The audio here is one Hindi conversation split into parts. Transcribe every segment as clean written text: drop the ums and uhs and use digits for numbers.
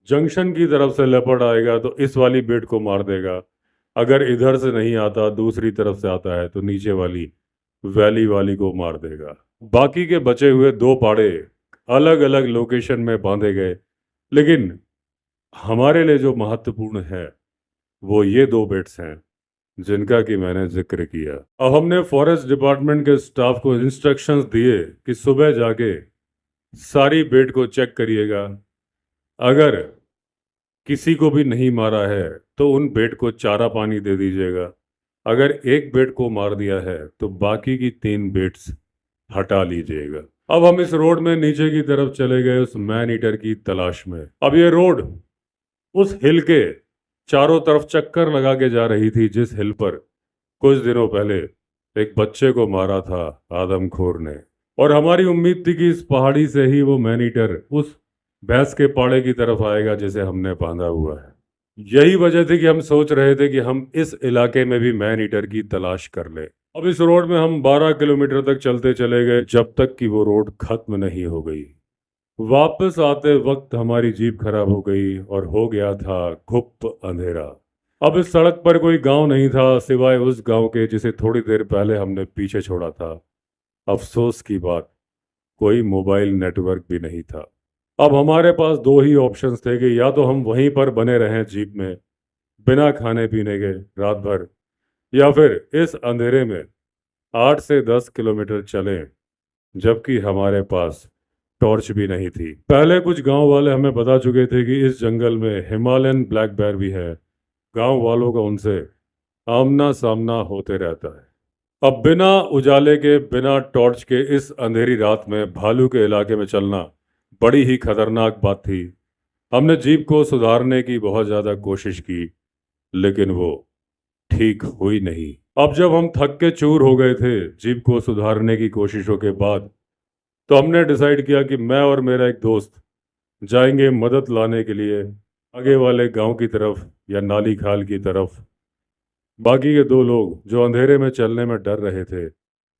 जंक्शन की तरफ से लेपर्ड आएगा तो इस वाली बेट को मार देगा। अगर इधर से नहीं आता, दूसरी तरफ से आता है, तो नीचे वाली वैली वाली को मार देगा। बाकी के बचे हुए दो पाड़े अलग अलग लोकेशन में बांधे गए, लेकिन हमारे लिए जो महत्वपूर्ण है वो ये दो बेट्स हैं जिनका कि मैंने जिक्र किया। अब हमने फॉरेस्ट डिपार्टमेंट के स्टाफ को इंस्ट्रक्शंस दिए कि सुबह जाके सारी बेट को चेक करिएगा। अगर किसी को भी नहीं मारा है तो उन बेट को चारा पानी दे दीजिएगा। अगर एक बेट को मार दिया है तो बाकी की 3 बेट्स हटा लीजिएगा। अब हम इस रोड में नीचे की तरफ चले गए उस मैन ईटर की तलाश में। अब ये रोड उस हिल के चारों तरफ चक्कर लगा के जा रही थी जिस हिल पर कुछ दिनों पहले एक बच्चे को मारा था आदमखोर ने। और हमारी उम्मीद थी कि इस पहाड़ी से ही वो मैन ईटर उस भैंस के पाड़े की तरफ आएगा जिसे हमने बांधा हुआ है। यही वजह थी कि हम सोच रहे थे कि हम इस इलाके में भी मैन ईटर की तलाश कर ले। अब इस रोड में हम 12 किलोमीटर तक चलते चले गए जब तक कि वो रोड खत्म नहीं हो गई। वापस आते वक्त हमारी जीप खराब हो गई और हो गया था घुप अंधेरा। अब इस सड़क पर कोई गांव नहीं था सिवाय उस गांव के जिसे थोड़ी देर पहले हमने पीछे छोड़ा था। अफसोस की बात, कोई मोबाइल नेटवर्क भी नहीं था। अब हमारे पास 2 ही ऑप्शंस थे कि या तो हम वहीं पर बने रहें जीप में बिना खाने पीने के रात भर, या फिर इस अंधेरे में 8 से 10 किलोमीटर चलें, जबकि हमारे पास टॉर्च भी नहीं थी। पहले कुछ गांव वाले हमें बता चुके थे कि इस जंगल में हिमालयन ब्लैक बेयर भी है। गांव वालों का उनसे आमना सामना होते रहता है। अब बिना उजाले के, बिना टॉर्च के इस अंधेरी रात में भालू के इलाके में चलना बड़ी ही खतरनाक बात थी। हमने जीप को सुधारने की बहुत ज़्यादा कोशिश की, लेकिन वो ठीक हुई नहीं। अब जब हम थक के चूर हो गए थे जीप को सुधारने की कोशिशों के बाद, तो हमने डिसाइड किया कि मैं और मेरा एक दोस्त जाएंगे मदद लाने के लिए आगे वाले गांव की तरफ या नाली खाल की तरफ। बाकी के 2 लोग जो अंधेरे में चलने में डर रहे थे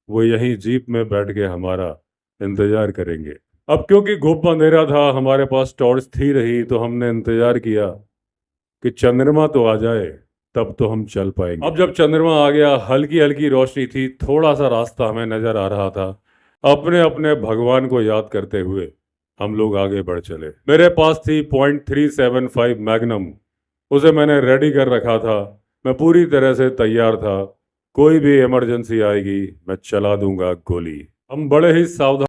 वो यहीं जीप में बैठ के हमारा इंतजार करेंगे। अब क्योंकि घुप अंधेरा था, हमारे पास टॉर्च थी रही, तो हमने इंतजार किया कि चंद्रमा तो आ जाए तब तो हम चल पाएंगे। अब जब चंद्रमा आ गया, हल्की हल्की रोशनी थी, थोड़ा सा रास्ता हमें नजर आ रहा था। अपने अपने भगवान को याद करते हुए हम लोग आगे बढ़ चले। मेरे पास थी .375 मैग्नम, उसे मैंने रेडी कर रखा था। मैं पूरी तरह से तैयार था, कोई भी इमरजेंसी आएगी मैं चला दूंगा गोली। हम बड़े ही सावधान